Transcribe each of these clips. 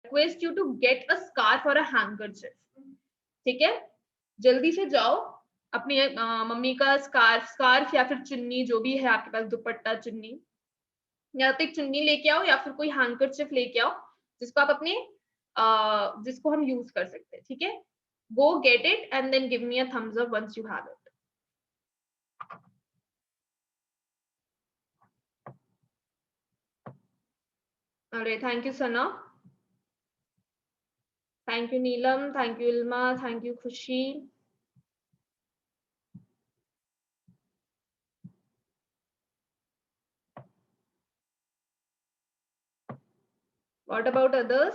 request you to get a scarf or a handkerchief. ठीक है, जल्दी से जाओ, अपनी मम्मी का स्कार्फ या फिर चुन्नी, जो भी है आपके पास, दुपट्टा, चुन्नी, या तो एक चुन्नी लेके आओ या फिर कोई हैंडकरचिफ लेके आओ जिसको आप अपने जिसको हम यूज कर सकते हैं. ठीक है, go get it and then give me a thumbs up once you have it. Alright, thank you Sana. Thank you Neelam, thank you Ilma, thank you Khushi. What about others?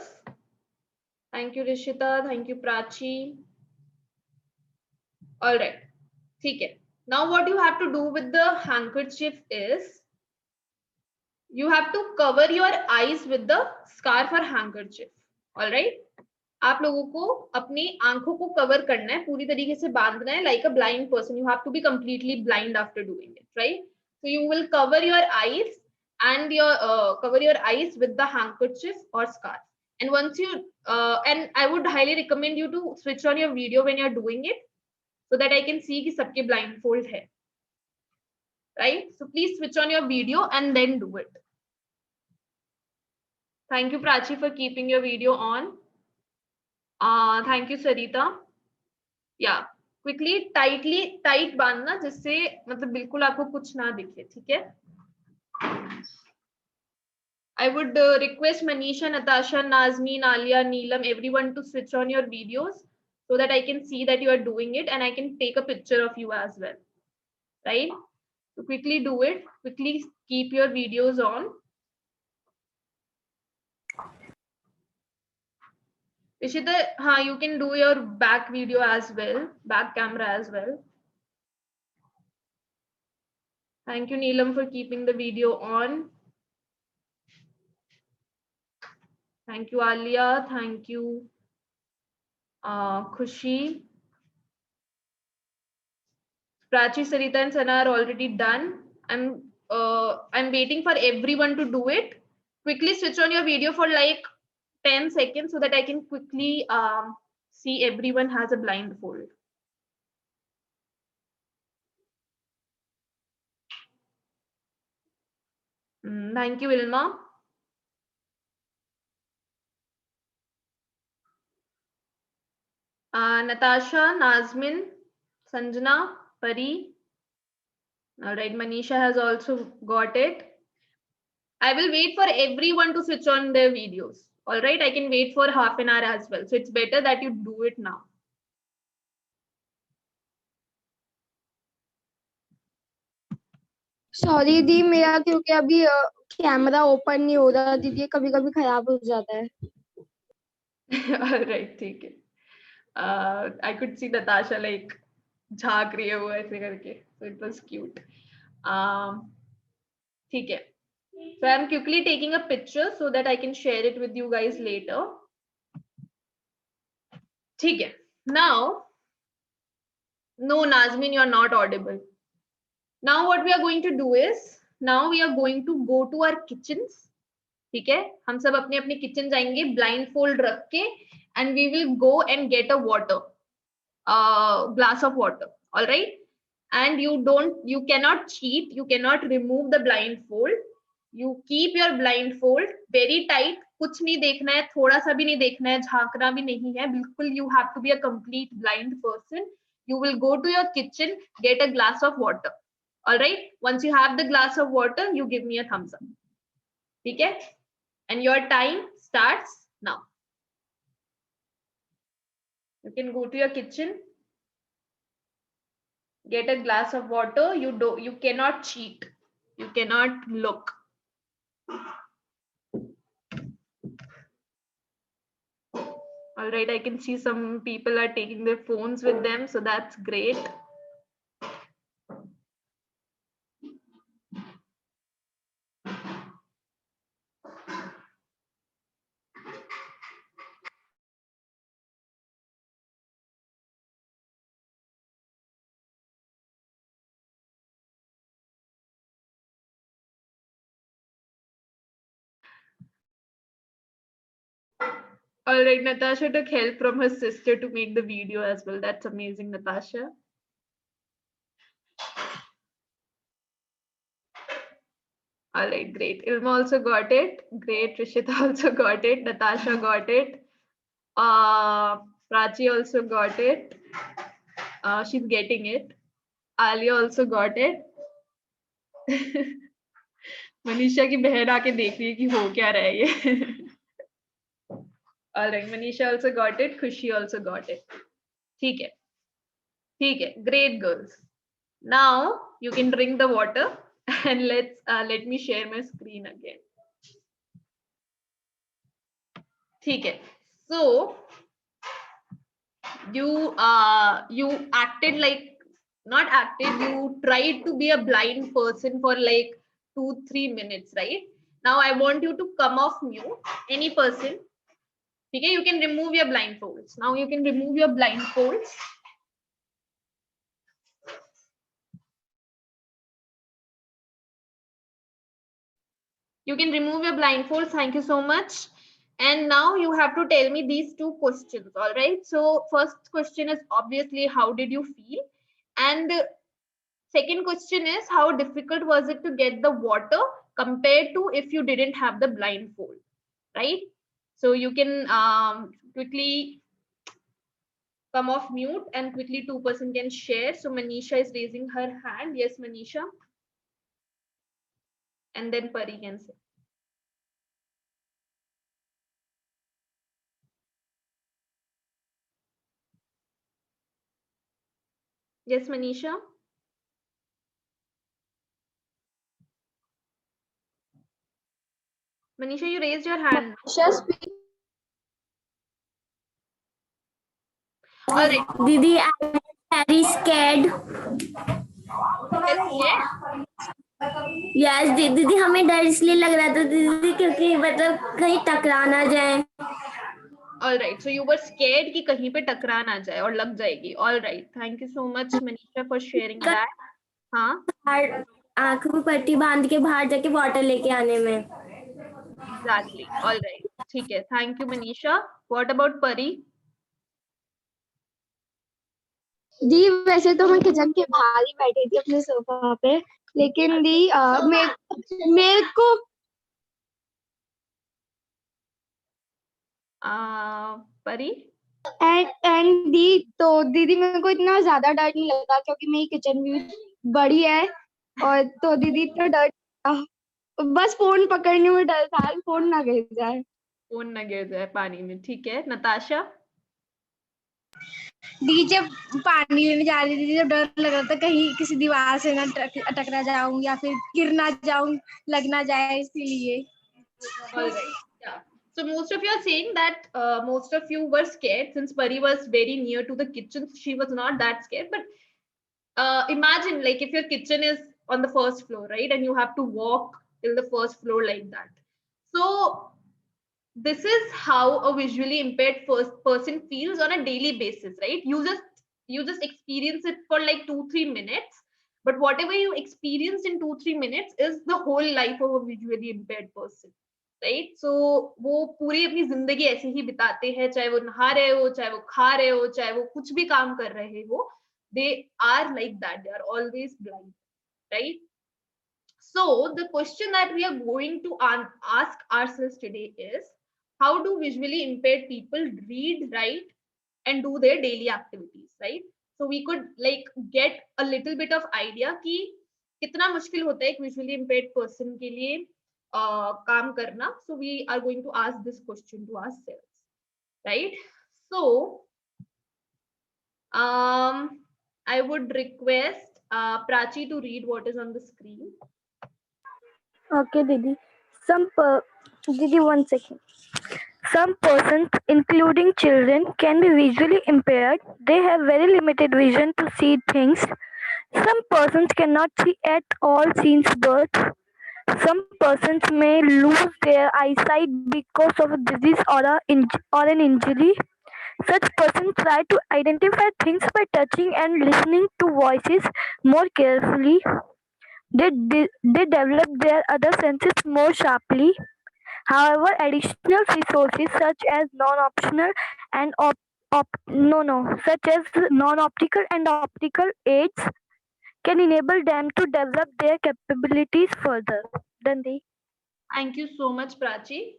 Thank you Rishita, thank you Prachi. All right, ठीक है. Now what you have to do with the handkerchief is you have to cover your eyes with the scarf or handkerchief. All right, आप लोगों को अपनी आंखों को cover करना है, पूरी तरीके से बांधना है, like a blind person. You have to be completely blind after doing it, right? So you will cover your eyes and cover your eyes with the handkerchief or scarf. And once you and I would highly recommend you to switch on your video when you're doing it, so that I can see कि सबके blindfold है, right? So please switch on your video and then do it. Thank you Prachi for keeping your video on. Thank you Sarita. Yeah, quickly tight बांधना, जिससे मतलब बिल्कुल आपको कुछ ना दिखे. ठीक है, I would request Manisha, Natasha, Nazmeen, Alia, Neelam, everyone to switch on your videos so that I can see that you are doing it and I can take a picture of you as well, right? So quickly do it, quickly keep your videos on. Ishita, you can do your back video as well, back camera as well. Thank you Neelam for keeping the video on. Thank you Alia, thank you Khushi. Prachi, Sarita and Sana are already done. I'm waiting for everyone to do it. Quickly switch on your video for like 10 seconds so that I can quickly see everyone has a blindfold. Thank you, Ilma. Natasha, Nazmin, Sanjana, Pari. All right, Manisha has also got it. I will wait for everyone to switch on their videos. All right, I can wait for half an hour as well. So it's better that you do it now. Sorry दी, मेरा क्योंकि अभी camera open नहीं हो रहा दीदी, कभी कभी खराब हो जाता है. All right, ठीक है. I could see Natasha like झांक रही है वो ऐसे करके, so it was cute. ठीक है. So I'm quickly taking a picture so that I can share it with you guys later. ठीक है. Now, no Nazmin, you are not audible. Now what we are going to do is, now we are going to go to our kitchens. ठीक है, हम सब अपने अपने kitchen जाएंगे blindfold रख के, and we will go and get a water, glass of water. All right, and you cannot cheat, you cannot remove the blindfold. You keep your blindfold very tight. कुछ नहीं देखना है, थोड़ा सा भी नहीं देखना है, झांकना भी नहीं है, बिल्कुल. You have to be a complete blind person. You will go to your kitchen, get a glass of water. All right, once you have the glass of water, you give me a thumbs up. ठीक है, and your time starts now. You can go to your kitchen, get a glass of water. You cannot cheat, you cannot look. All right, I can see some people are taking their phones with them, so that's great. All right, Natasha took help from her sister to make the video as well. That's amazing, Natasha. All right, great. Ilma also got it. Great. Rishita also got it. Natasha got it. Prachi also got it. She's getting it. Alia also got it. Manisha की बहन आके देख रही है कि हो क्या रहा है ये. All right, Manisha also got it. Khushi also got it. ठीक है. ठीक है. Great girls. Now you can drink the water and let me share my screen again. ठीक है. So you acted like, not acted, you tried to be a blind person for like 2-3 minutes, right? Now I want you to come off mute, any person. Okay, you can remove your blindfolds. Now you can remove your blindfolds. You can remove your blindfolds. Thank you so much. And now you have to tell me these two questions. All right. So first question is obviously, how did you feel? And second question is, how difficult was it to get the water compared to if you didn't have the blindfold, right? So you can quickly come off mute and quickly 2% can share. So Manisha is raising her hand. Yes, Manisha. And then Pari can say. Yes, Manisha. Manisha, you raised your hand. Just All right. Didi, I'm very scared. Yes, yes दीदी हमें डर इसलिए लग रहा था दीदी क्योंकि मतलब कहीं टकरा ना जाए. All right. So you were scared कि कहीं पे टकरा ना जाए और लग जाएगी. All right. Thank you so much, Manisha, for sharing that. हाँ. आंखों में पट्टी बांध के बाहर जाके वाटर लेके आने में. Exactly. All right. ठीक है. Thank you, Manisha. What about Pari? दी वैसे तो मैं किचन के बाहर ही बैठी थी अपने सोफा पे, लेकिन दी मेरे को Pari? एंड दी तो दीदी मेरे को इतना ज्यादा डर नहीं लगा क्योंकि मेरी किचन भी बड़ी है, और तो दीदी इतना डर, बस फोन पकड़ने में डर था, फोन ना गिर जाए. फोन ना गिर जाए पानी में. ठीक है. नताशा? दी जब पानी में जा रही थी तो डर लग रहा था कहीं किसी दीवार से ना टकरा जाऊं या फिर गिर ना जाऊं, लग ना जाए, इसीलिए. All right. Yeah. So most of you are saying that most of you were scared since Pari was very near to the kitchen. So she was not that scared. But imagine like if your kitchen is on the first floor, right? And you have to walk till the first floor like that. So this is how a visually impaired first person feels on a daily basis, right? You just experience it for like 2-3 minutes, but whatever you experienced in 2-3 minutes is the whole life of a visually impaired person, right? So वो पूरी अपनी जिंदगी ऐसे ही बिताते हैं, चाहे वो नहा रहे हो, चाहे वो खा रहे हो, चाहे वो कुछ भी काम कर रहे हो. They are like that. They are always blind, right? So the question that we are going to ask ourselves today is, how do visually impaired people read, write, and do their daily activities, right? So we could like get a little bit of idea कि कितना मुश्किल होता है एक visually impaired person के लिए काम करना. So we are going to ask this question to ourselves, right? So I would request Prachi to read what is on the screen. Okay, Didi. Didi, 1 second. Some persons, including children, can be visually impaired. They have very limited vision to see things. Some persons cannot see at all since birth. Some persons may lose their eyesight because of a disease or an injury. Such persons try to identify things by touching and listening to voices more carefully. They develop their other senses more sharply. However, additional resources such as non-optional and such as non-optical and optical aids can enable them to develop their capabilities further. Dandi. Thank you so much, Prachi.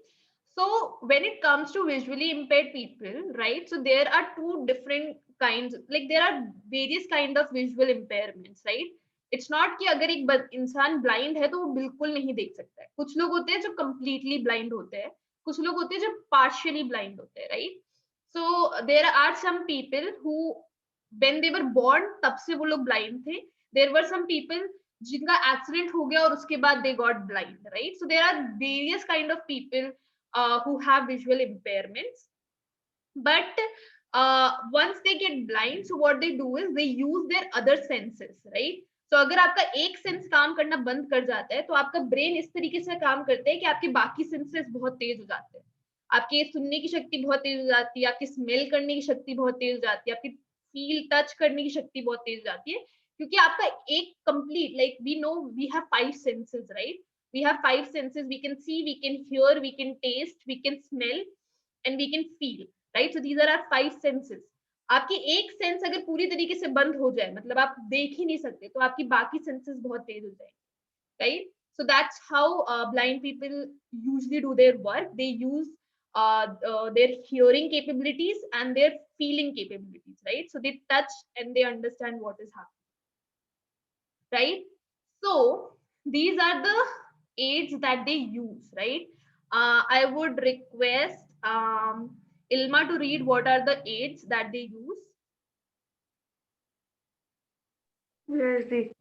So when it comes to visually impaired people, right? So there are two different kinds, like there are various kind of visual impairments, right? It's not कि अगर एक इंसान blind है तो वो बिल्कुल नहीं देख सकता है. कुछ लोग होते हैं जो completely blind होते हैं, कुछ लोग होते हैं जो partially blind होते हैं, right? So there are some people who, when they were born, तब से वो लोग blind थे. There were some people जिनका एक्सीडेंट हो गया और उसके बाद they got blind, right? So there are various kind of people who have visual impairments, but once they get blind, so what they do is they use their other senses, right? So अगर आपका एक sense काम करना बंद कर जाता है तो आपका ब्रेन इस तरीके से काम करता है कि आपके बाकी सेंसेस बहुत तेज हो जाते हैं. आपकी सुनने की शक्ति बहुत तेज हो जाती है, आपकी स्मेल करने की शक्ति बहुत तेज हो जाती है, आपकी फील टच करने की शक्ति बहुत तेज हो जाती है, क्योंकि आपका एक complete, like we know we have 5 senses, right? We have 5 senses. We can see, we can hear, we can taste, we can smell, and we can feel, right? So these are our 5 senses. आपकी एक sense अगर पूरी तरीके से बंद हो जाए, मतलब आप देख ही नहीं सकते, तो आपकी बाकी सेंसेस बहुत तेज हो जाएंगे, right? So that's how blind people usually do their work. They use their hearing capabilities and their feeling capabilities, right? So they touch and they understand what is happening, right? So these are the aids that they use, right? I would request Ilma to read what are the aids that they use. Yes, the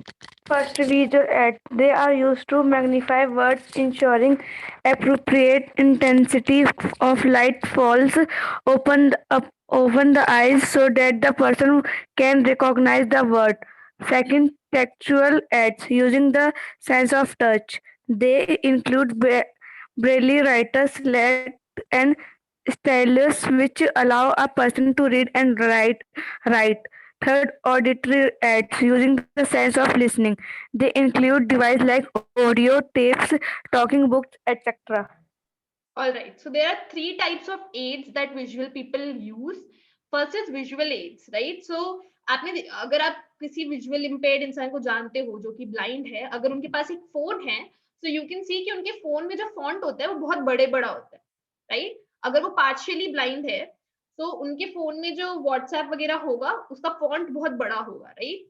first visual aids. They are used to magnify words, ensuring appropriate intensity of light falls open the eyes so that the person can recognize the word. Second, textual aids using the sense of touch. They include braille writers, slate, and stylus, which allow a person to read and write. Third, auditory aids using the sense of listening. They include devices like audio tapes, talking books, etc. All right. So there are 3 types of aids that visual people use. First is visual aids, right? So आपने अगर आप किसी visual impaired इंसान को जानते हो जो कि ब्लाइंड है, अगर उनके पास एक फोन है, so you can see कि उनके फोन में जो फॉन्ट होता है वो बहुत बड़ा होता है, राइट? अगर वो पार्शियली ब्लाइंड है तो उनके फोन में जो व्हाट्सएप वगैरह होगा उसका फॉन्ट बहुत बड़ा होगा, right?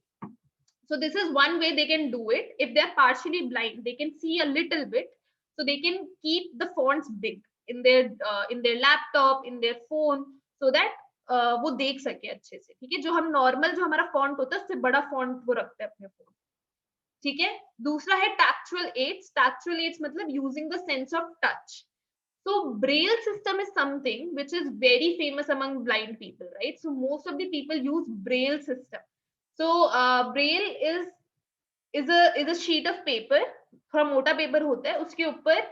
So this is one way they can do it. If they're partially blind, they can see a little bit, so they can keep the fonts big in their laptop, in their phone, so that वो देख सके अच्छे से, ठीक है? जो हम normal जो हमारा फॉन्ट होता है उससे बड़ा फॉन्ट वो रखते हैं अपने फोन, ठीक है? दूसरा है टैक्चुअल एड्स. टैक्चुअल एड्स मतलब using the sense of touch. So braille system is something which is very famous among blind people, right? So most of the people use braille system. So braille is a sheet of paper, थोड़ा मोटा paper होता है, उसके ऊपर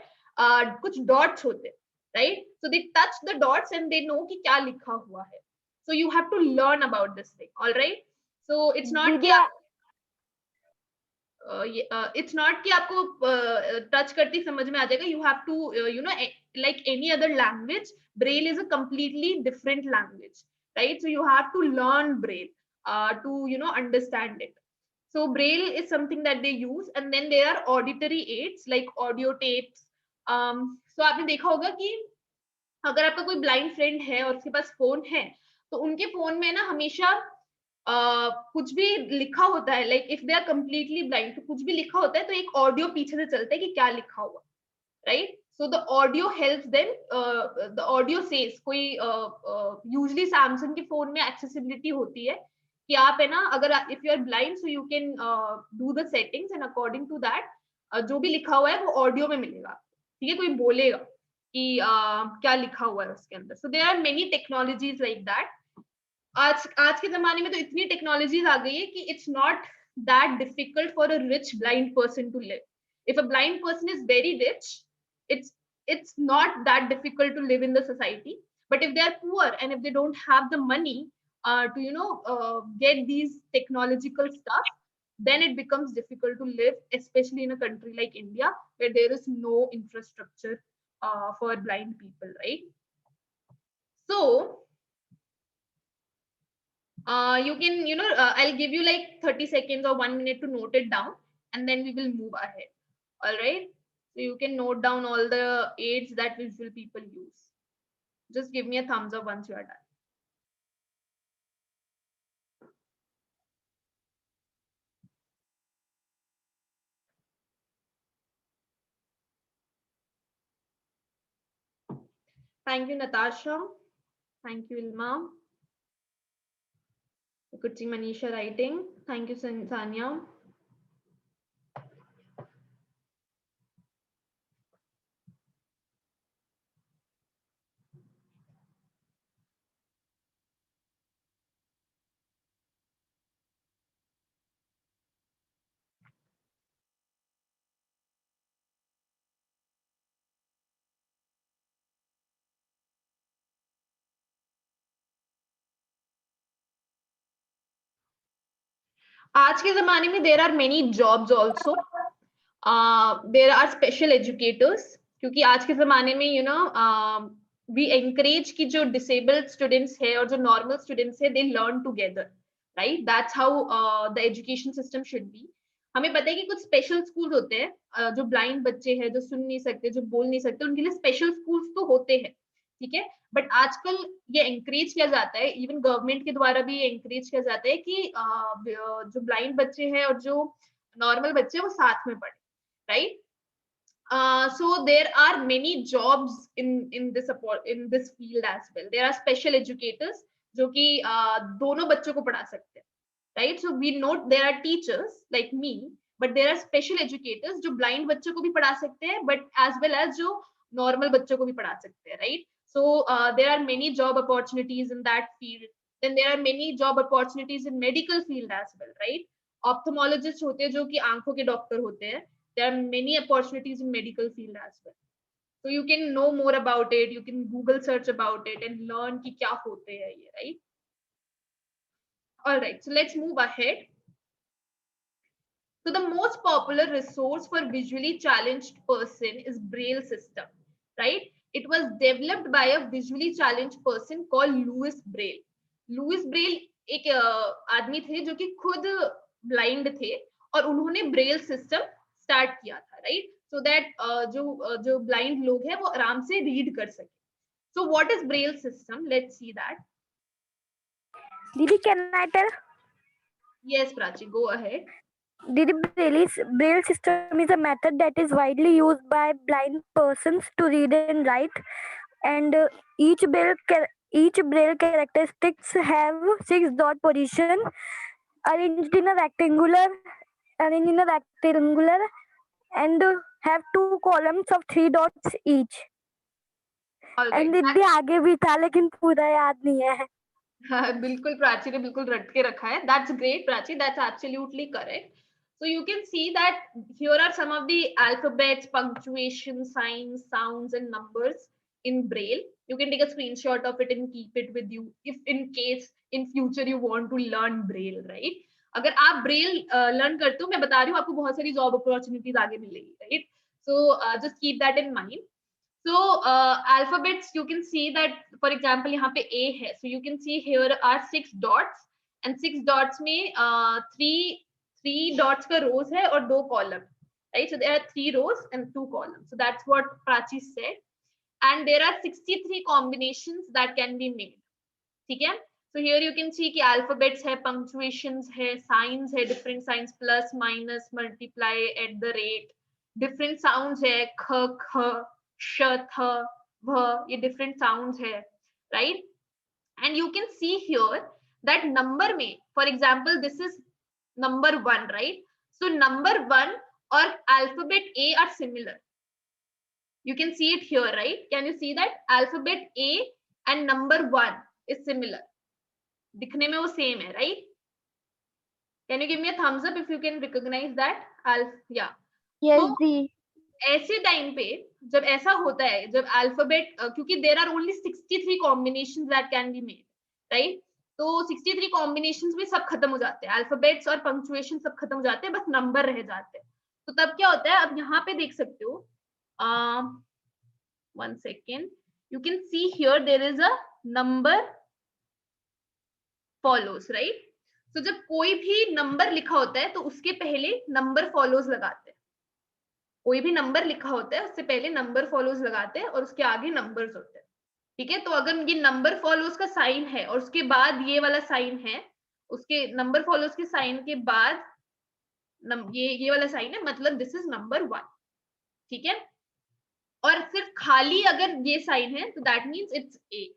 कुछ dots होते हैं, right? So they touch the dots and they know कि क्या लिखा हुआ है. So you have to learn about this thing, all right? So it's not कि आप it's not कि आपको टच करते ही समझ में आ जाएगा. You have to you know, like any other language, braille is a completely different language, right? So you have to learn braille to, you know, understand it. So braille is something that they use, and then there are auditory aids like audio tapes. So आपने देखा होगा कि अगर आपका कोई blind friend है और उसके पास फोन है, तो उनके फोन में ना हमेशा कुछ भी लिखा होता है, like if they are completely blind, तो कुछ भी लिखा होता है तो एक ऑडियो पीछे से चलता है कि क्या लिखा हुआ, right? So the audio helps them. The audio says, कोई usually Samsung के फोन में accessibility होती है कि आप है ना, अगर if you are blind, so you can do the settings and according to that जो भी लिखा हुआ है वो ऑडियो में मिलेगा, ठीक है? कोई बोलेगा कि क्या लिखा हुआ है उसके अंदर. So there are many technologies like that. आज के जमाने में तो इतनी टेक्नोलॉजीज आ गई है कि it's not that difficult for a rich blind person to live. If a blind person is very rich, it's not that difficult to live in the society. But if they are poor and if they don't have the money to, you know, get these technological stuff, then it becomes difficult to live, especially in a country like India where there is no infrastructure for blind people, right? So you can, I'll give you like 30 seconds or 1 minute to note it down, and then we will move ahead. All right. So you can note down all the aids that visual people use. Just give me a thumbs up once you are done. Thank you, Natasha. Thank you, Ilma. I could see Manisha writing. Thank you, Sanya. आज के जमाने में there are many jobs also. There are special educators, क्योंकि आज के जमाने में we encourage कि जो disabled students है और जो normal students है, they learn together, right? That's how the education system should be. हमें पता है कि कुछ स्पेशल स्कूल होते हैं, जो ब्लाइंड बच्चे हैं, जो सुन नहीं सकते, जो बोल नहीं सकते, उनके लिए स्पेशल स्कूल्स तो होते हैं, ठीक है? बट आजकल ये एंकरेज किया जाता है, इवन गवर्नमेंट के द्वारा भी एंकरेज किया जाता है कि जो ब्लाइंड बच्चे हैं और जो नॉर्मल बच्चे हैं वो साथ में पढ़े, right? So there are many jobs in this field as well. There are special educators जो कि दोनों बच्चों को पढ़ा सकते हैं, right? So we note there are teachers like me, but there are special educators जो blind बच्चों को भी पढ़ा सकते हैं, but as well as जो normal बच्चों को भी पढ़ा सकते हैं, right? So there are many job opportunities in that field. Then there are many job opportunities in medical field as well, right? Ophthalmologist होते हैं जो कि आंखों के डॉक्टर होते हैं. There are many opportunities in medical field as well. So you can know more about it. You can Google search about it and learn कि क्या होते हैं ये, right? All right. So let's move ahead. So the most popular resource for visually challenged person is Braille system, right? It was developed by a visually challenged person called Louis Braille. Louis Braille एक आदमी थे जो कि खुद blind थे और उन्होंने Braille system start किया था, राइट? सो दैट जो ब्लाइंड लोग हैं वो आराम से रीड कर सके. So what is Braille system? Let's see that. Didi, can I tell? Yes, Prachi, go ahead. Didi, Braille system is a method that is widely used by blind persons to read and write, and each Braille characteristics have 6 dot position arranged in a rectangular and have 2 columns of 3 dots each. All right. And दीदी आगे भी था लेकिन पूरा याद नहीं है. बिल्कुल प्राची ने बिल्कुल रट के रखा है. That's great, Prachi. That's absolutely correct. So you can see that here are some of the alphabets, punctuation, signs, sounds, and numbers in Braille. You can take a screenshot of it and keep it with you if in case in future you want to learn Braille, right? अगर आप Braille learn करते हो, मैं बता रही हूँ आपको बहुत सारी job opportunities आगे मिलेगी, right? So just keep that in mind. So alphabets, you can see that, for example, यहाँ पे A है. So you can see here are 6 dots, and 6 dots में three dots का rows है और 2 column, right? So there are 3 rows and 2 columns. So that's what Prachi said. And there are 63 combinations that can be made. ठीक है? So here you can see कि alphabets है, punctuations है, signs है, different signs, plus, minus, multiply, at the rate, different sounds है, ख, ख, sh, th, bh, ये different sounds है, right? And you can see here that number में, for example, this is number 1, right? So number 1 or alphabet A are similar. You can see it here, right? Can you see that alphabet A and number 1 is similar? दिखने में वो same है, right? Can you give me a thumbs up if you can recognize that? Yeah. Yes, So, the ऐसे time पे जब ऐसा होता है, जब अल्फाबेट, क्योंकि there are only 63 combinations that can be made, right? तो 63 कॉम्बिनेशंस में सब खत्म हो जाते हैं, अल्फाबेट्स और पंक्चुएशन सब खत्म हो जाते हैं, बस नंबर रह जाते हैं. तो तब क्या होता है, अब यहाँ पे देख सकते हो, 1 second. You can see here there is a number follows, right? So जब कोई भी नंबर लिखा होता है तो उसके पहले नंबर फॉलोज लगाते हैं. कोई भी नंबर लिखा होता है उससे पहले नंबर फॉलोज लगाते हैं और उसके आगे नंबर्स होते हैं. ठीक है, तो अगर ये नंबर फॉलोज का साइन है और उसके बाद ये वाला साइन है, उसके नंबर फॉलोज के साइन के बाद ये वाला साइन है, मतलब दिस इज नंबर 1. ठीक है, और सिर्फ खाली अगर ये साइन है तो that means it's a,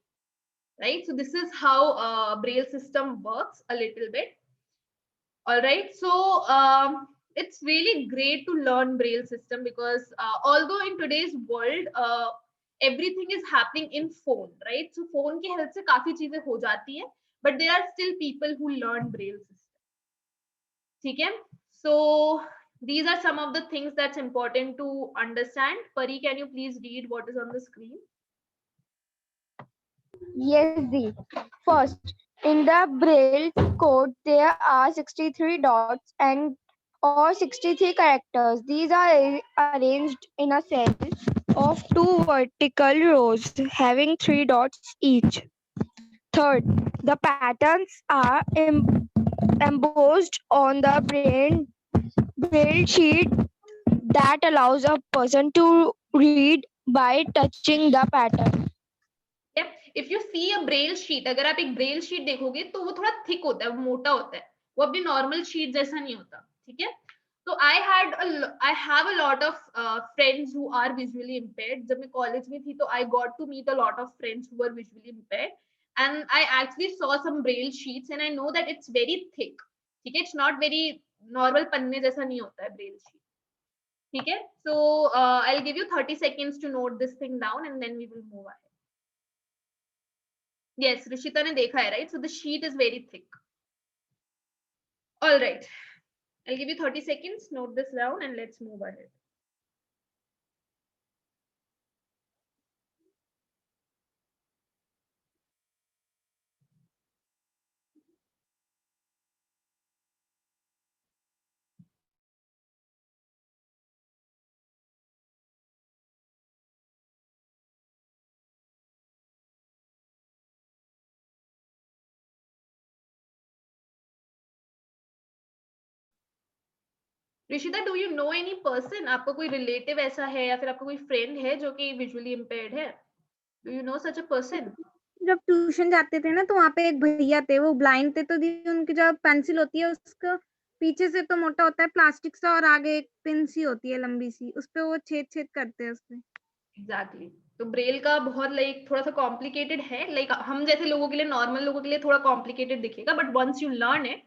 right? So this is how Braille system works a little bit. All right, so it's really great to learn Braille system because although in today's world everything is happening in phone, right? So phone की help से काफी चीजें हो जाती हैं, but there are still people who learn Braille system. ठीक है, so these are some of the things that's important to understand. Pari, can you please read what is on the screen? Yes, Dee. First, in the Braille code, there are 63 dots and or 63 characters. These are arranged in a cell of 2 vertical rows having 3 dots each. Third, the patterns are embossed on the Braille sheet that allows a person to read by touching the pattern. If you see a Braille sheet, अगर आप एक Braille sheet देखोगे तो वो थोड़ा thick होता है, वो मोटा होता है, वो अपनी नॉर्मल शीट जैसा नहीं होता. ठीक है, तो I have a lot of friends who are visually impaired. जब मैं कॉलेज में थी तो I got to meet a lot of friends who were visually impaired and I actually saw some Braille sheets and I know that it's very thick. ठीक है, it's not very normal पन्ने जैसा नहीं होता है Braille sheet. ठीक है, so I'll give you 30 seconds to note this thing down and then we will move ahead. Yes, Rishita ने देखा है, right? So the sheet is very thick. All right, I'll give you 30 seconds. Note this down and let's move ahead. Rishita, do you no any person, आपका कोई relative ऐसा है या फिर आपका कोई फ्रेंड है जो कि विजुअली इम्पेयर्ड है? Do you know such a person? जब ट्यूशन जाते थे ना तो वहाँ पे एक भैया थे, वो ब्लाइंड थे, तो उनकी जो पेंसिल होती है उसका पीछे से तो मोटा होता है प्लास्टिक सा और आगे एक पिन सी होती है लंबी सी, उस पे वो छेद छेद करते हैं उसपे. एग्जैक्टली, तो ब्रेल का बहुत लाइक थोड़ा सा कॉम्प्लिकेटेड है, लाइक हम जैसे लोगों के लिए, नॉर्मल लोगों के लिए थोड़ा कॉम्प्लिकेटेड दिखेगा, but once you learn it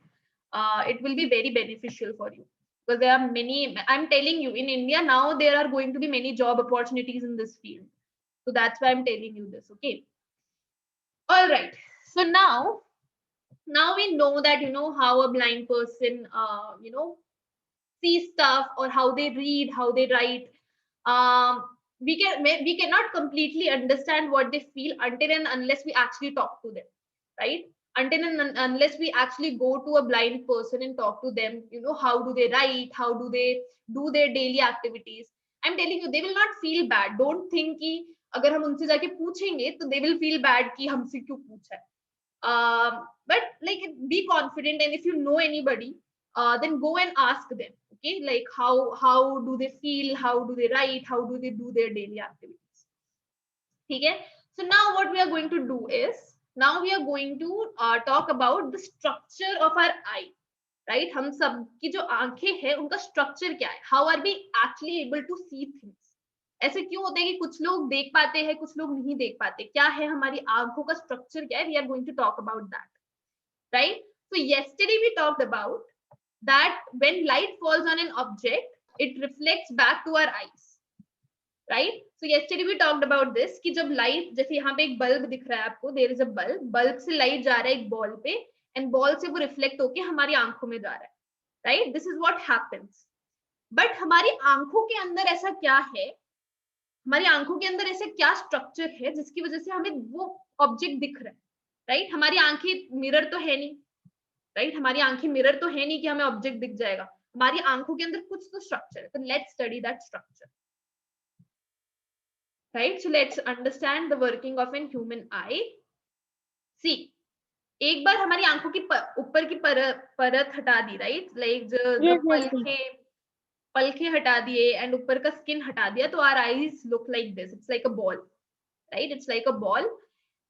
it will be very beneficial for you because there are many, I'm telling you, in India now there are going to be many job opportunities in this field, so that's why I'm telling you this. Okay, all right, so now we know that how a blind person see stuff or how they read, how they write. We cannot completely understand what they feel until and unless we actually talk to them, right? Until and unless we actually go to a blind person and talk to them, how do they write, how do they do their daily activities. I'm telling you, they will not feel bad. Don't think कि अगर हम उनसे जाके पूछेंगे तो they will feel bad कि हमसे क्यों पूछा है. But like, be confident, and if you know anybody, then go and ask them. Okay, like how do they feel, how do they write, how do they do their daily activities. Okay, so now what we are going to do is, now we are going to talk about the structure of our eye, right? हम सब की जो आंखें हैं उनका structure क्या है, how are we actually able to see things. ऐसे क्यों होता है कि कुछ लोग देख पाते हैं, कुछ लोग नहीं देख पाते, क्या है हमारी आंखों का स्ट्रक्चर क्या है, we are going to talk about that, right? So yesterday we talked about that when light falls on an object, it reflects back to our eyes, right? So yesterday we talked about this कि जब light, जैसे यहाँ पे एक bulb दिख रहा है आपको, there is a bulb से light जा रहा है एक बॉल पे, and बॉल से वो reflect होके हमारी आंखों में जा रहा है, right? This is what happens. But हमारी आंखों के अंदर ऐसा क्या है, हमारी आंखों के अंदर ऐसे क्या स्ट्रक्चर है जिसकी वजह से हमें वो ऑब्जेक्ट दिख रहा है, राइट? हमारी आंखें मिरर तो है नहीं, राइट? हमारी आंखें मिरर तो है नहीं कि हमें ऑब्जेक्ट दिख जाएगा. हमारी आंखों के अंदर कुछ तो स्ट्रक्चर है, तो let's study that structure. right? So let's understand the working of an human eye. See, एक बार हमारी आंखों की ऊपर की परत हटा दी, right? Like the पलके हटा दिए and ऊपर का skin हटा दिया, तो our eyes look like this. It's like a ball, right? It's like a ball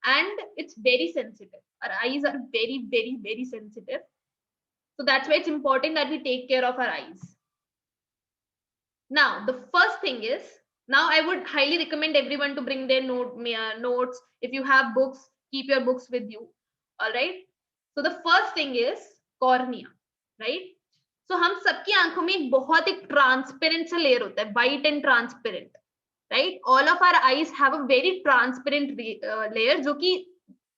and it's very sensitive. Our eyes are very, very, very sensitive. So that's why it's important that we take care of our eyes. Now, the first thing is, now I would highly recommend everyone to bring their notes. If you have books, keep your books with you. All right. So the first thing is cornea, right? So हम सबकी आंखों में एक बहुत एक transparent सा layer होता है, white and transparent, right? All of our eyes have a very transparent layer जो कि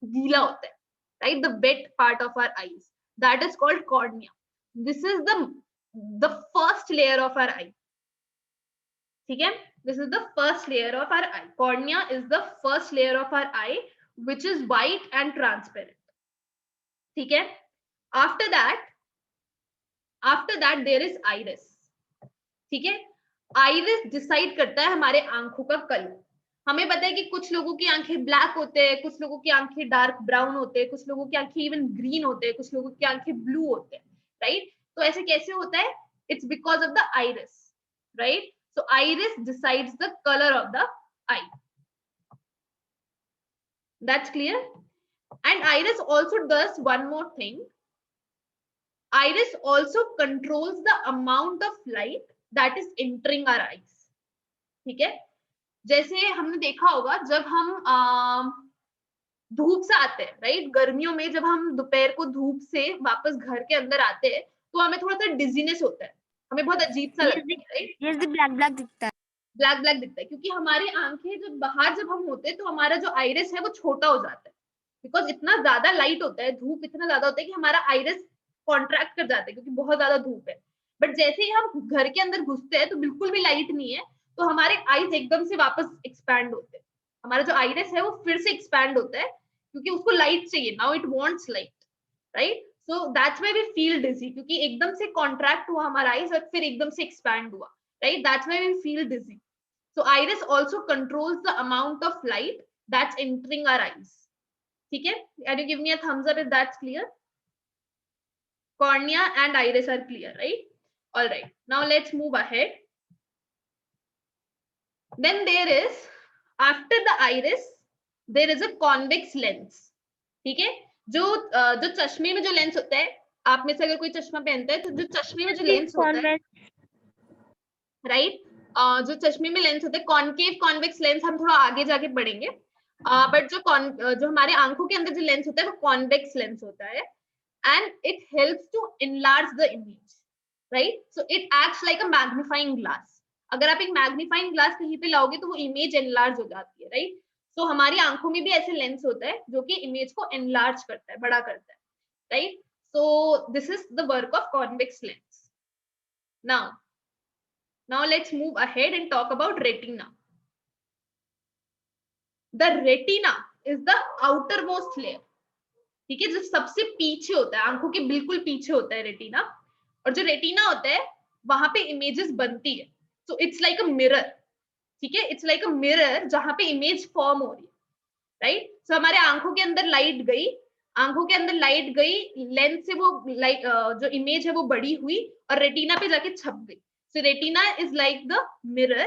गीला होता है, right? The wet part of our eyes, that is called cornea. This is the first layer of our eye. ठीक है? This is the first layer of our eye. Cornea is the first layer of our eye, which is white and transparent. ठीक है? After that there is iris. ठीक है? Iris decide करता है हमारे आंखों का कलर. हमें पता है कि कुछ लोगों की आंखें ब्लैक होते हैं, कुछ लोगों की आंखें डार्क ब्राउन होते हैं, कुछ लोगों की आंखें इवन ग्रीन होते हैं, कुछ लोगों की आंखें ब्लू होते हैं, राइट? तो ऐसे कैसे होता है? It's because of the iris, right? So iris decides the color of the eye. That's clear? And iris also does one more thing. Iris also controls the amount of light that is entering our eyes. ठीक है? जैसे हमने देखा होगा जब हम धूप से आते हैं, राइट? गर्मियों में जब हम दोपहर को धूप से वापस घर के अंदर आते हैं तो हमें थोड़ा सा डिजीनेस होता है, हमें बहुत अजीब सा लगता है, राइट? ये ब्लैक ब्लैक दिखता है, ब्लैक ब्लैक दिखता है क्योंकि हमारी आंखें जब बाहर जब हम होते हैं तो हमारा जो आइरिस है वो छोटा हो जाता है, बिकॉज इतना ज्यादा लाइट होता है, धूप इतना ज्यादा होता है कि हमारा आइरिस कॉन्ट्रैक्ट कर जाता है क्योंकि बहुत ज्यादा धूप है. बट जैसे ही हम घर के अंदर घुसते हैं तो बिल्कुल भी लाइट नहीं है, तो हमारे आईज एकदम से वापस एक्सपैंड होते हैं, हमारा जो आइरिस है वो फिर से एक्सपैंड होता है क्योंकि उसको लाइट चाहिए. Now it wants light, right? So that's why we feel dizzy, क्योंकि एकदम से कॉन्ट्रैक्ट हुआ हमारा आइज और फिर एकदम से एक्सपैंड हुआ, right? That's why we feel dizzy. So iris also controls the amount of light that's entering our eyes. ठीक है? Can you give me a thumbs up if that's clear? Cornea and iris are clear, right? All right. Now let's move ahead. Then there is, after the iris, there is a convex lens. ठीक है? जो चश्मे में जो lens होता है, आप में से अगर कोई चश्मा पहनता है तो जो चश्मे में जो लेंस होता है, राइट? जो चश्मे में लेंस होते हैं, कॉनकेव कॉन्वेक्स लेंस हम थोड़ा आगे जाके पढ़ेंगे, बट जो हमारे आंखों के अंदर जो लेंस होता है वो कॉन्वेक्स लेंस होता है, and it helps to enlarge the image, right? So it acts like a magnifying glass. अगर आप एक मैग्नीफाइंग ग्लास कहीं पे लाओगे तो वो इमेज एनलार्ज हो जाती है, राइट? सो हमारी आंखों में भी ऐसे लेंस होता है जो कि इमेज को एनलार्ज करता है, बड़ा करता है, right? So this is the work of convex lens. Now let's move ahead and talk about retina. The retina is the outermost layer. ठीक है? जो सबसे पीछे होता है, आंखों के बिल्कुल पीछे होता है रेटिना, और जो रेटिना होता है वहां पे इमेजेस बनती है. So it's like a mirror. ठीक है? इट्स लाइक अ मिरर जहां पे इमेज फॉर्म हो रही है, राइट? सो हमारे आंखों के अंदर लाइट गई, आंखों के अंदर लाइट गई, लेंस से वो लाइट जो इमेज है वो बड़ी हुई और रेटिना पे जाके छप गई. So retina is like the mirror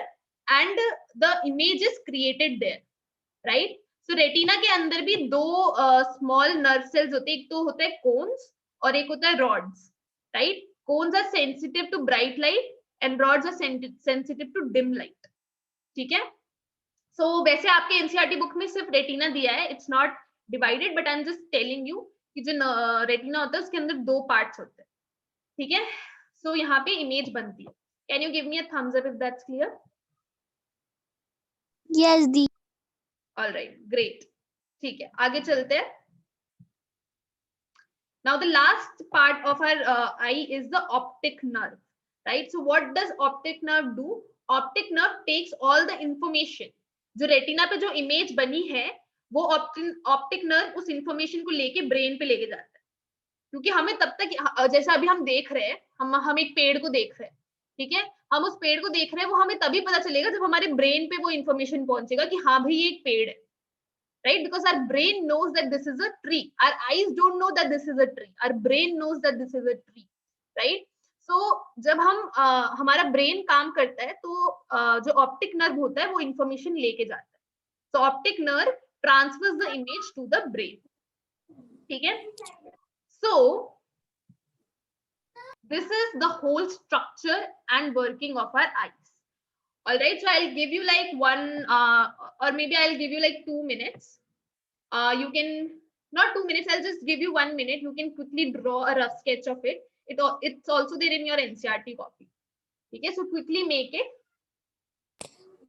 and the image is created there, right? So retina के अंदर भी दो small nerve cells होते हैं, एक तो होता है cones और एक होता है rods, right? Cones are sensitive to bright light and rods are sensitive to dim light. ठीक है? So वैसे आपके NCERT बुक में सिर्फ रेटिना दिया है, it's not divided, but I'm just telling you कि जो रेटिना होता है उसके अंदर दो पार्ट्स होते हैं. ठीक है? So यहाँ पे इमेज बनती है. Can you give me a thumbs up if that's clear? Yes, Di. All right, great. ठीक है, आगे चलते हैं. Now the last part of our eye is the optic nerve, right? So what does optic nerve do? Optic nerve takes all the information. जो retina पे जो image बनी है वो ऑप्टिक नर्व उस इंफॉर्मेशन को लेके ब्रेन पे लेके जाता है, क्योंकि हमें तब तक, जैसा अभी हम देख रहे हैं, हम एक पेड़ को देख रहे हैं, ठीक है, हम उस पेड़ को देख रहे हैं, वो हमें तभी पता चलेगा जब हमारे ब्रेन पे वो इन्फॉर्मेशन पहुंचेगा कि हाँ भाई ये एक पेड़ है, right? Because our brain knows that this is a tree. Our eyes don't know that this is a tree. Our brain knows that this is a tree, right? So जब हम हमारा ब्रेन काम करता है तो जो ऑप्टिक नर्व होता है वो इंफॉर्मेशन लेके जाता है. So optic nerve transfers the image to the brain. ठीक है? So this is the whole structure and working of our eyes. All right. So I'll give you like one, or maybe I'll give you like 2 minutes. You can not 2 minutes. I'll just give you 1 minute. You can quickly draw a rough sketch of it. It's also there in your NCRT copy. Okay. So quickly make it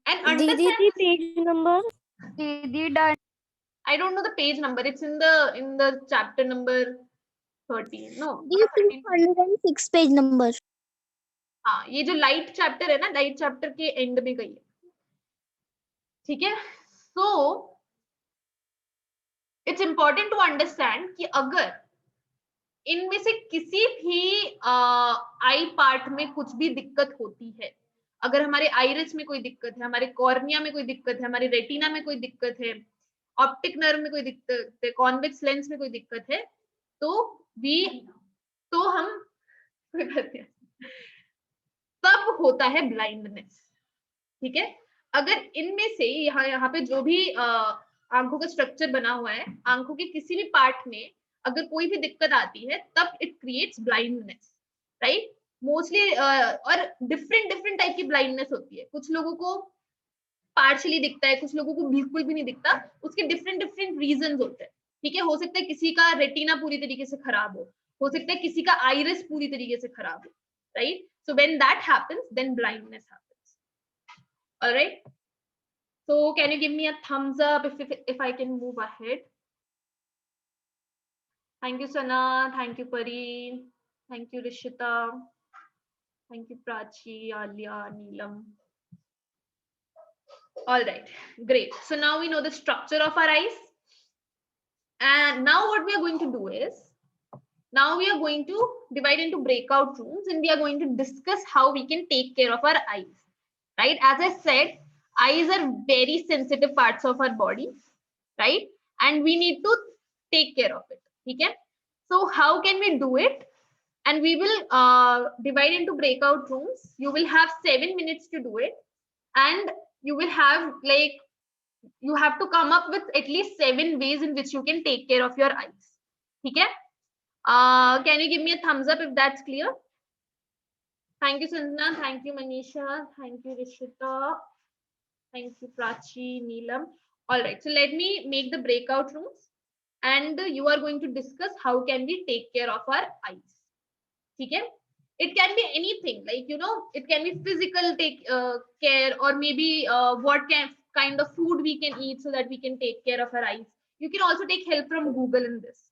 and understand. Didi, page number. दीदी done. I don't know the page number. It's in the chapter number 13. No. This not is 13. 106 page number. हाँ, ये जो light chapter है ना, light chapter के and में गई है. ठीक है. So it's important to understand कि अगर इनमें से किसी भी आई पार्ट में कुछ भी दिक्कत होती है, अगर हमारे आइरिस में कोई दिक्कत है, हमारे कॉर्निया में कोई दिक्कत है, हमारे रेटिना में कोई दिक्कत है, ऑप्टिक नर्व में कोई दिक्कत है, कॉन्वेक्स लेंस में कोई दिक्कत है, तो हम तब होता है ब्लाइंडनेस. ठीक है. अगर इनमें से यहाँ पे जो भी आंखों का स्ट्रक्चर बना हुआ है, आंखों के किसी भी पार्ट में अगर कोई भी दिक्कत आती है, तब it creates blindness, right? Mostly और डिफरेंट टाइप की ब्लाइंडनेस होती है. कुछ लोगों को पार्शियली दिखता है, कुछ लोगों को बिल्कुल भी नहीं दिखता. उसके डिफरेंट रीजंस होते हैं. ठीक है. हो सकता है किसी का रेटिना पूरी तरीके से खराब हो सकता है किसी का आइरिस पूरी तरीके से खराब हो, right? So when that happens, then blindness happens. All right. So can you give me a thumbs up if I can move ahead? Thank you, Sana. Thank you, Pari. Thank you, Rishita. Thank you, Prachi, Alia, Neelam. All right. Great. So now we know the structure of our eyes. And now what we are going to do is, now we are going to divide into breakout rooms and we are going to discuss how we can take care of our eyes, right? As I said, eyes are very sensitive parts of our body, right? And we need to take care of it. Okay? So how can we do it? And we will divide into breakout rooms. You will have 7 minutes to do it. And you will have like, you have to come up with at least 7 ways in which you can take care of your eyes. Okay? Can you give me a thumbs up if that's clear? Thank you, Sanjana. Thank you, Manisha. Thank you, Rishita. Thank you, Prachi, Neelam. All right. So let me make the breakout rooms and you are going to discuss how can we take care of our eyes. Okay? It can be anything like, you know, it can be physical care or maybe what kind of food we can eat so that we can take care of our eyes. You can also take help from Google in this.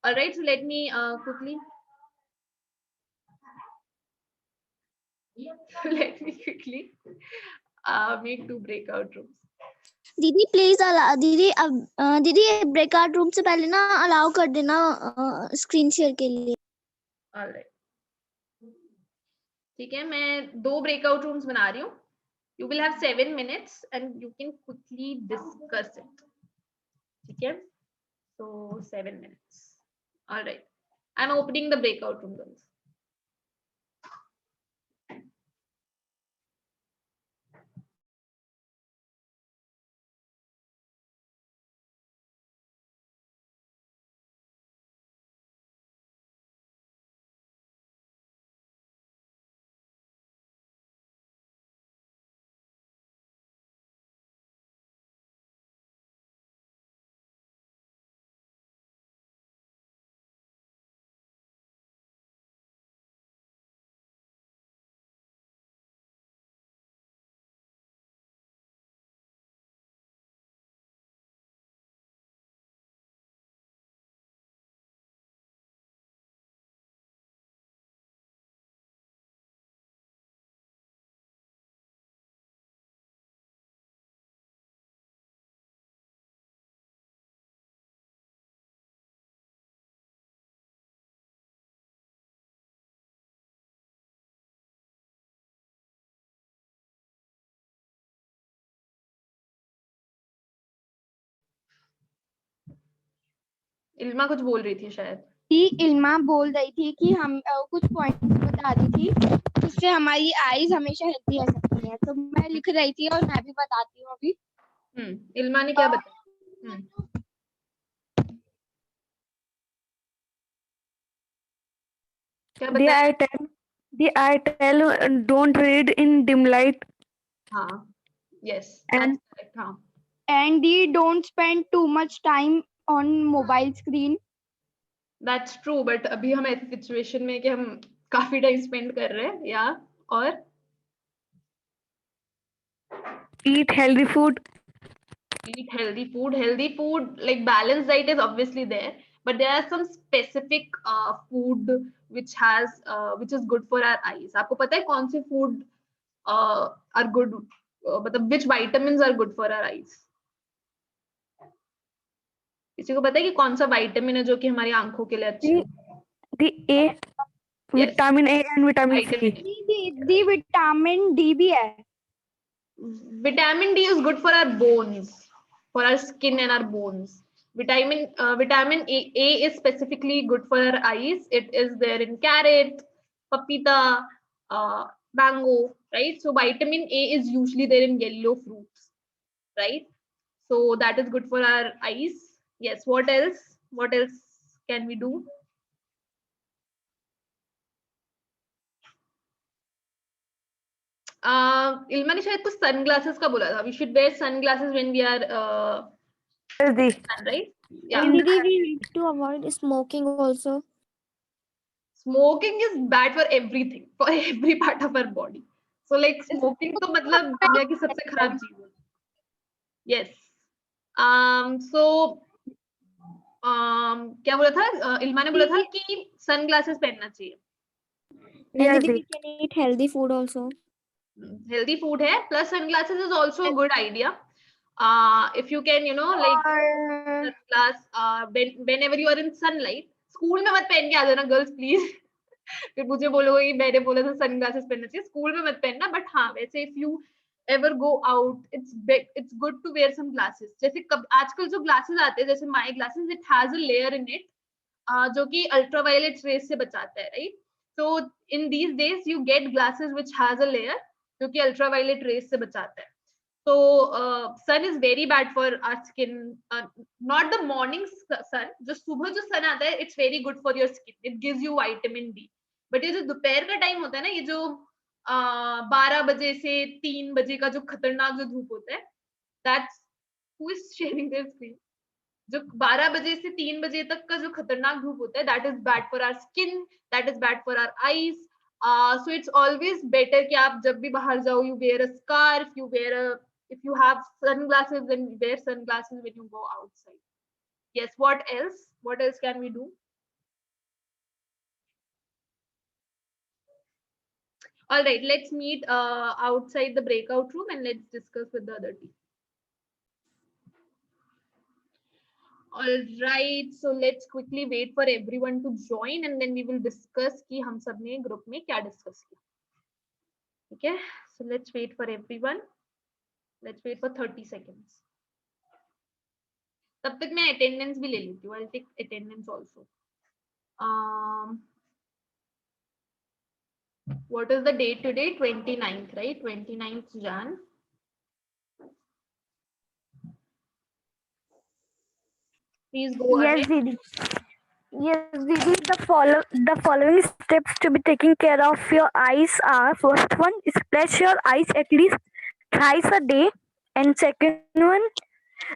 All right, so let me quickly make 2 breakout rooms. दीदी please दीदी दीदी breakout room से पहले ना allow कर देना screen share के लिए. All right. ठीक है, मैं 2 breakout rooms बना रही हूँ. You will have 7 minutes and you can quickly discuss it. ठीक है, so 7 minutes. All right, I'm opening the breakout room, girls. इल्मा कुछ बोल रही थी शायद। कि इल्मा बोल रही थी कि हम कुछ पॉइंट्स बता रही थी जिससे हमारी आईज हमेशा हेल्थी रह सकती है, तो मैं लिख रही थी और मैं भी बताती हूँ अभी। इल्मा ने क्या बताया? क्या The बताया? eye tell don't read in dim light. हाँ, yes, And that's correct. हाँ, And they don't spend too much time on mobile screen. that's true. But अभी हम ऐसी सिचुएशन में कि हम काफी टाइम स्पेंड कर रहे हैं, या और eat healthy food. eat healthy food. Healthy food, like balanced diet is obviously there, but there are some specific food which is good for our eyes. आपको पता है कौन से food are good, मतलब which vitamins are good for our eyes? किसी को पता है कि कौन सा विटामिन है जो कि हमारी आंखों के लिए अच्छा है? The A, Yes, vitamin A and vitamin vitamin C. A. The vitamin D भी है। Vitamin D is good for our bones, for our skin and our bones. Vitamin A is specifically good for our eyes. It is there in carrot, papita, mango, right? So vitamin A is usually there in yellow fruits, right? So that is good for our eyes. Yes. What else? What else can we do? इल्मा ने शायद कुछ sunglasses का बोला था. We should wear sunglasses when we are Healthy. right? Yeah. And Didi, we need to avoid smoking also. Smoking is bad for everything, for every part of our body. So like smoking तो मतलब दुनिया की सबसे खराब चीज है. Yes. So क्या बोला था? इल्मा ने बोला था कि सनग्लासेस पहनना चाहिए. And Yes, Didi, Didi. we can eat healthy food also. Healthy food है, plus sunglasses is also a good idea. If you can, like और sunglass whenever you are in sunlight. School में मत पहन के आ जाना girls please. फिर मुझे बोलोगे कि मैंने बोला था सनग्लासेस पहनना चाहिए. स्कूल में मत पहनना, बट हाँ वैसे if you ever go out it's good to wear some glasses. जैसे आजकल जो ग्लासेस आते हैं जैसे my glasses, it has a layer in it जो कि अल्ट्रावायलेट रेज से बचाता है, right? So in these days you get glasses which has a layer जो कि अल्ट्रावायलेट रेज से बचाता है. So sun is very bad for our skin. Not the morning sun. जो सुबह जो sun आता है, it's very good for your skin. It gives you vitamin D. But ये जो दोपहर का टाइम होता है ना, ये जो 12 बजे से 3 बजे का जो खतरनाक जो धूप होता है, that's who is sharing their screen. जो 12 बजे से 3 बजे तक का जो खतरनाक धूप होता है, that is bad for our skin, that is bad for our eyes. So it's always better कि आप जब भी बाहर जाओ, you wear a scarf, if you have sunglasses, then wear sunglasses when you go outside. Yes. What else? What else can we do? All right. Let's meet outside the breakout room and let's discuss with the other team. All right. So let's quickly wait for everyone to join and then we will discuss कि हम सब ने group में क्या discuss किया. Okay. So let's wait for everyone. Let's wait for 30 seconds. तब तक मैं attendance भी ले लेती हूँ. I'll take attendance also. What is the date today? 29th, right? 29th Jan. Please go Yes, ahead. Didi. Yes, Didi. The following steps to be taking care of your eyes are: first one, splash your eyes at least thrice a day, and second one,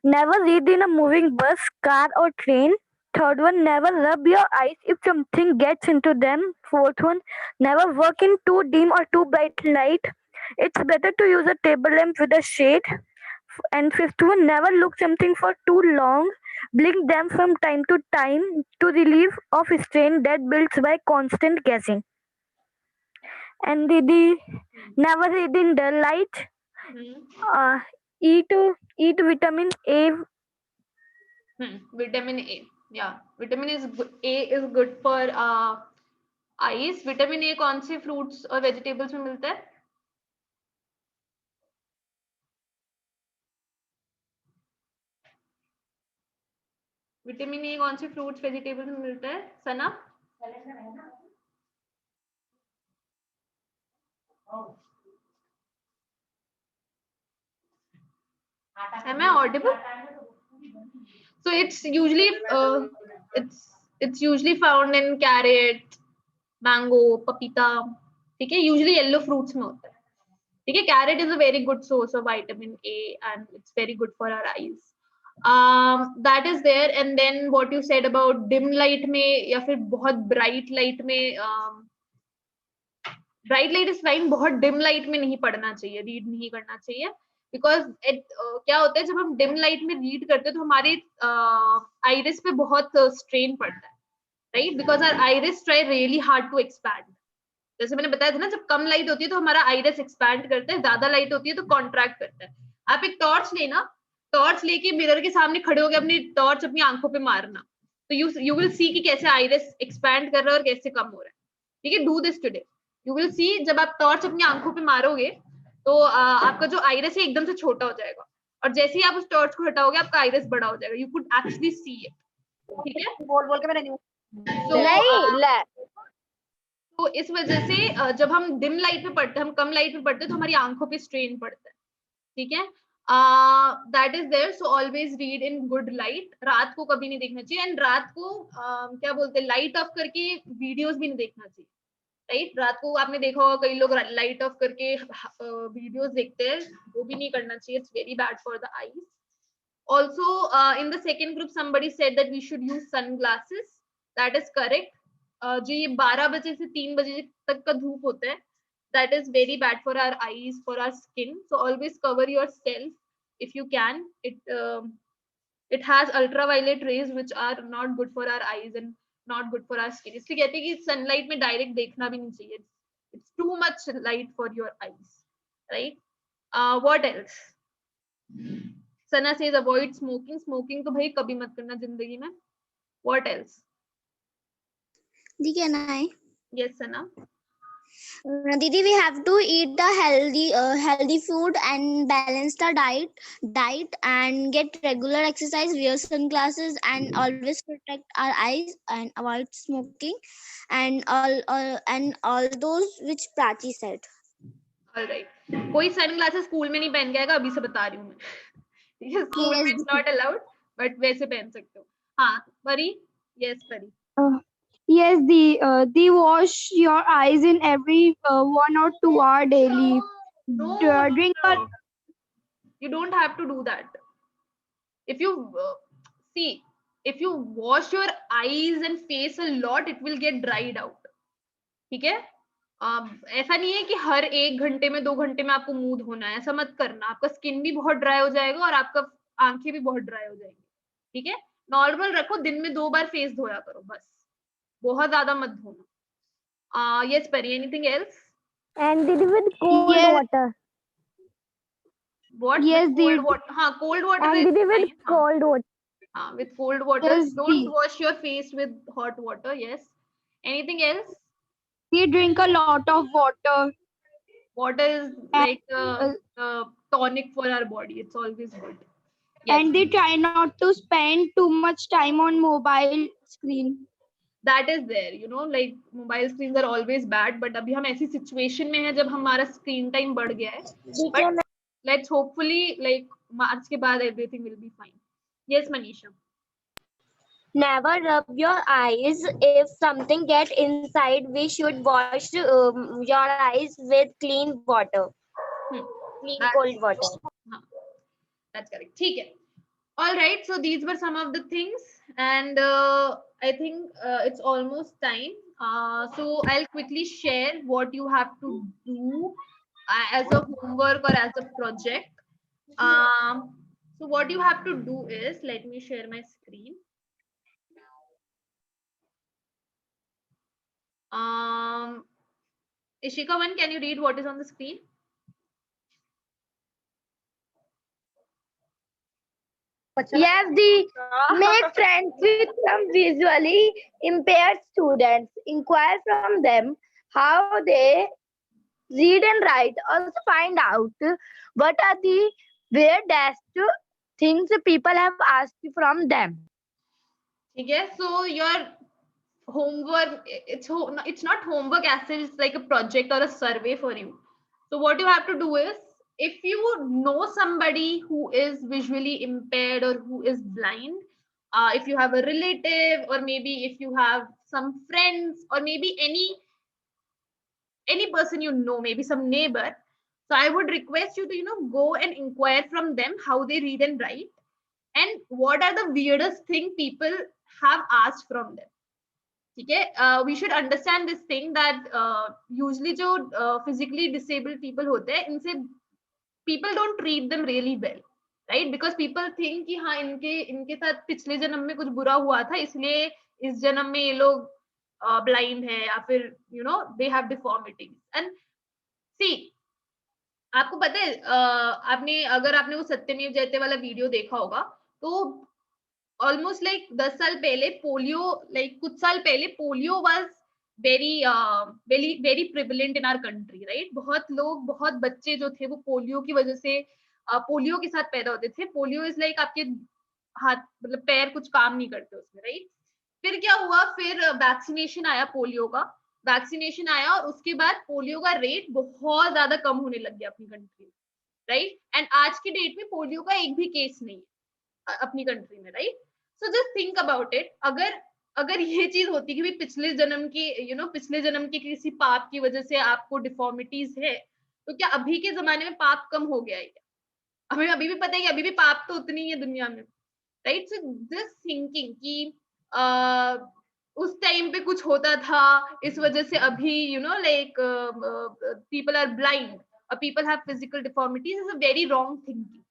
never read in a moving bus, car, or train. Third one, never rub your eyes if something gets into them. Fourth one, never work in too dim or too bright light. It's better to use a table lamp with a shade. And fifth one, never look something for too long. Blink them from time to time to relieve of strain that builds by constant gazing. And Didi, never read in dull light. Eat vitamin A. Vitamin A. Yeah, vitamin A is good for eyes. Vitamin A कौन से fruits और vegetables में मिलता है? Vitamin A कौन से fruits vegetables में मिलता है सना? Am I audible? So it's usually found in carrot, mango, papita. ठीक है, usually yellow fruits में होता है. ठीक है, carrot is a very good source of vitamin A and it's very good for our eyes. That is there. And then what you said about dim light में या फिर बहुत bright light में, bright light is fine, बहुत dim light में नहीं पढ़ना चाहिए, read नहीं करना चाहिए. बिकॉज क्या होता है जब हम डिम लाइट में रीड करते हैं तो हमारे आइरिस पे बहुत स्ट्रेन पड़ता है, right? Because our iris try really hard to expand. जैसे मैंने बताया था ना, जब कम लाइट होती है तो हमारा आइरिस एक्सपैंड करता है, ज्यादा लाइट होती है तो कॉन्ट्रैक्ट करता है. आप एक टॉर्च लेना, टॉर्च लेके मिरर के सामने खड़े होकर अपनी टॉर्च अपनी आंखों पे मारना, तो यू विल सी कि कैसे आइरिस एक्सपैंड कर रहा है और कैसे कम हो रहा है. ठीक है, do this today, you will see. जब आप टॉर्च अपनी आंखों पे मारोगे तो आपका जो आइरिस है एकदम से छोटा हो जाएगा, और जैसे ही आप उस टॉर्च को हटाओगे आपका आइरिस बड़ा हो जाएगा. You could actually see it. ठीक है, बोल के मैंने तो इस वजह से जब हम डिम लाइट में पढ़ते हैं, हम कम लाइट में पढ़ते हैं तो हमारी आंखों पे स्ट्रेन पड़ता है. ठीक है, that is there. So always read in good light. रात को कभी नहीं देखना चाहिए, एंड रात को क्या बोलते हैं, लाइट ऑफ करके वीडियोस भी नहीं देखना चाहिए, राइट? रात को आपने देखा होगा कई लोग लाइट ऑफ करके वीडियोस देखते हैं, वो भी नहीं करना चाहिए. It's very bad for the eyes. Also, in the second group, somebody said that we should use sunglasses. That is correct. जो ये 12 बजे से 3 बजे तक का धूप होता है, that is very bad for our eyes, for our skin. So always cover yourself if you can. It has ultraviolet rays which are not good for our eyes and not good for our skin. इसलिए कहते हैं कि sunlight में direct देखना भी नहीं चाहिए. It's too much light for your eyes, right? What else? Sana says avoid smoking. Smoking तो भाई कभी मत करना जिंदगी में. What else? Didi, can I? Yes, Sana. Didi, we have to eat the healthy food and balance the diet and get regular exercise, wear sunglasses, and always protect our eyes and avoid smoking and all those which Prachi said. All right. कोई sunglasses school में नहीं पहन के आएगा, अभी से बता रही हूँ मैं. स्कूल में इट्स नॉट अलाउड, बट वैसे पहन सकते हो. हाँ परी. Yes, परी. Yes, they wash your eyes in every 1 or 2 hour daily. No, Drink no. You don't have to do that. If you see, if you wash your eyes and face a lot, it will get dried out. ठीक है, ऐसा नहीं है कि हर 1 घंटे में 2 घंटे में आपको मुंह धोना है, ऐसा मत करना. आपका स्किन भी बहुत ड्राई हो जाएगा और आपका आंखें भी बहुत ड्राई हो जाएंगी. ठीक है, नॉर्मल रखो, दिन में 2 बार फेस धोया करो बस, बहुत ज्यादा मत धोना. Yes, Pari, anything else? And did with cold water. What? Yes, with cold water. हाँ, cold water. And did with cold water. हाँ, with cold water. Yes, Don't wash your face with hot water. Yes. Anything else? They drink a lot of water. Water is like a tonic for our body. It's always good. Yes. And they try not to spend too much time on mobile screen. That is there, you know, like mobile screens are always bad, but अभी हम ऐसी situation में हैं जब हमारा screen time बढ़ गया है. But let's hopefully like March के बाद everything will be fine. Yes, Manisha. Never rub your eyes. If something get inside, we should wash your eyes with clean water. Clean cold water. That's correct. ठीक है. All right, so these were some of the things, and I think it's almost time. So I'll quickly share what you have to do as a homework or as a project. So what you have to do is, let me share my screen. Ishika 1, can you read what is on the screen? Yes, make friends with some visually impaired students. Inquire from them how they read and write. Also find out what are the weirdest things people have asked from them. ठीक है. So your homework, it's not homework as such, it's like a project or a survey for you. So what you have to do is, if you know somebody who is visually impaired or who is blind, if you have a relative, or maybe if you have some friends, or maybe any person you know, maybe some neighbor, so I would request you to go and inquire from them how they read and write, and what are the weirdest thing people have asked from them. ठीक है. We should understand this thing that usually जो physically disabled people होते हैं, इनसे people don't treat them really well, right? Because people think कि हाँ, इनके साथ पिछले जन्म में कुछ बुरा हुआ था, इसलिए इस जन्म में ये लोग blind है, या फिर they have deformities. And see, आपको पता है, अगर आपने वो सत्यमेव जयते वाला वीडियो देखा होगा, तो almost like 10 साल पहले कुछ साल पहले polio was very prevalent in our country, right? बहुत बच्चे जो थे वो पोलियो की वजह से पोलियो के साथ पैदा होते थे. पोलियो इज लाइक आपके हाथ, मतलब पैर कुछ काम नहीं करते उसमें, राइट? फिर क्या हुआ, फिर वैक्सीनेशन आया, पोलियो का वैक्सीनेशन आया, और उसके बाद पोलियो का रेट बहुत ज्यादा कम होने लग गया अपनी कंट्री में, राइट? एंड आज की डेट में पोलियो का एक भी केस नहीं है अपनी कंट्री में, right? So just think about it. अगर ये चीज होती कि पिछले जन्म के किसी पाप की वजह से आपको डिफॉर्मिटीज है, तो क्या अभी के जमाने में पाप कम हो गया है? हमें अभी भी पता है कि अभी भी पाप तो उतनी ही है दुनिया में, राइट? सो दिस थिंकिंग कि उस टाइम पे कुछ होता था, इस वजह से अभी like people are blind or people have physical deformities is a very wrong thinking,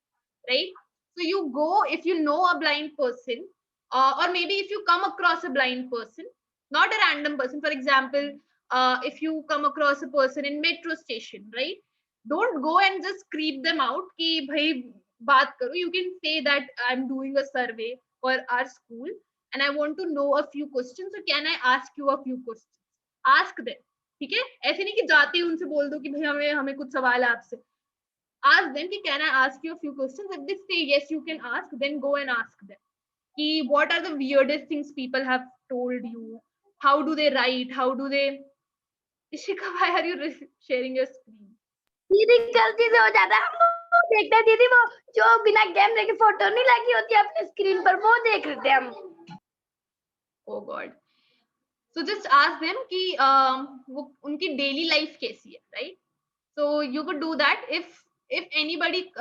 right? So you go, if you know a blind person, or maybe if you come across a blind person, not a random person, for example, if you come across a person in metro station, right? Don't go and just creep them out कि भाई बात करो. You can say that I'm doing a survey for our school and I want to know a few questions, so can I ask you a few questions? Ask them. ठीक है? ऐसे नहीं कि जाते ही उनसे बोल दो कि भाई हमें कुछ सवाल है आपसे. Ask them कि can I ask you a few questions? If they say yes, you can ask, then go and ask them कि what are the weirdest things people have told you? How do they write? How do they... Ishika, why are you sharing your screen? दीदी गलती से हो जाता है, हम देखते हैं दीदी, वो जो बिना कैमरे की फोटो नहीं लगी होती अपने स्क्रीन पर, वो देख लेते हैं हम. Oh God. So just ask them कि वो उनकी daily life कैसी है, right? So you could do that. If anybody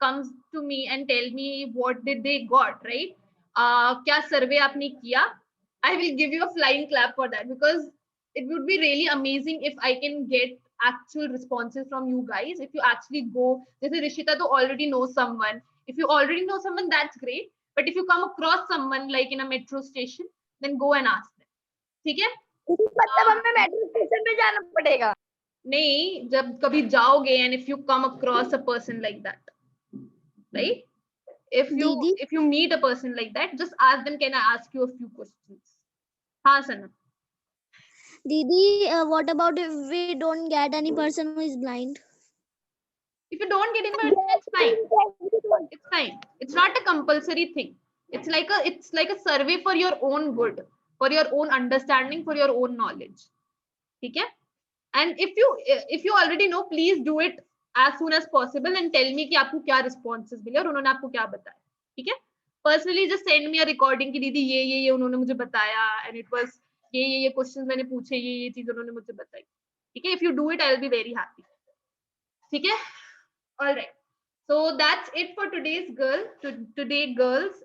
comes to me and tell me what did they got, right? क्या survey आपने किया? I will give you a flying clap for that, because it would be really amazing if I can get actual responses from you guys. If you actually go, जैसे Rishita तो already knows someone. If you already know someone, that's great. But if you come across someone like in a metro station, then go and ask them. ठीक है? मतलब हमें metro station पे जाना पड़ेगा? नहीं, जब कभी जाओगे and if you come across a person like that, right? If you meet a person like that, just ask them, can I ask you a few questions? हाँ सना. Didi, what about if we don't get any person who is blind? If you don't get invited, that's fine. It's fine. It's not a compulsory thing. It's like a survey for your own good, for your own understanding, for your own knowledge. ठीक है? And if you already know, please do it as soon as possible and tell me कि आपको क्या responses मिले और उन्होंने आपको क्या बताया. ठीक है? Personally, just send me a recording कि दीदी ये उन्होंने मुझे बताया, and it was ये questions मैंने पूछे, ये चीज उन्होंने मुझे बताई. ठीक है? If you do it, I'll be very happy. ठीक है? All right. So that's it for today's today girls.